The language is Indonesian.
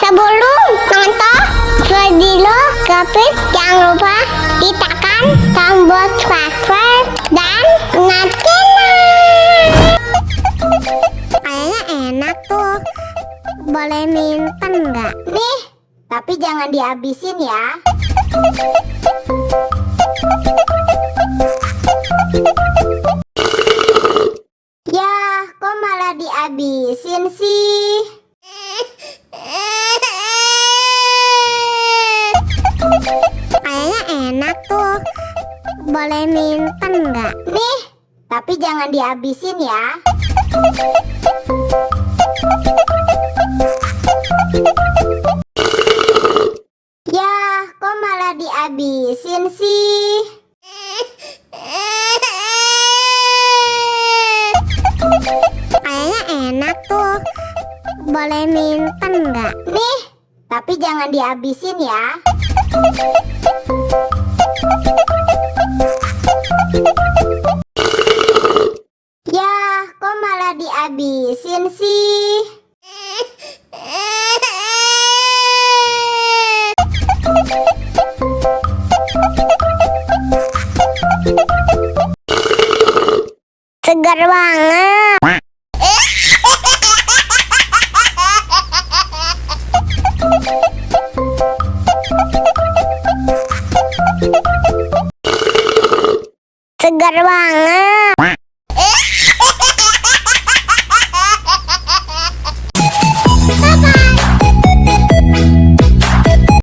Sebelum nonton video Gapit, jangan lupa ditekan tombol subscribe dan nyalain. Kayaknya enak tuh. Boleh minta nggak? Nih, tapi jangan dihabisin ya. Ya, kok malah dihabisin sih? Kayaknya enak tuh. Boleh minta nggak? Nih, tapi jangan dihabisin ya. Ya, kok malah dihabisin sih? Kayaknya enak tuh. Boleh minta nggak? Nih, tapi jangan dihabisin ya. Ya, kok malah dihabisin sih? Segar banget. Segar banget.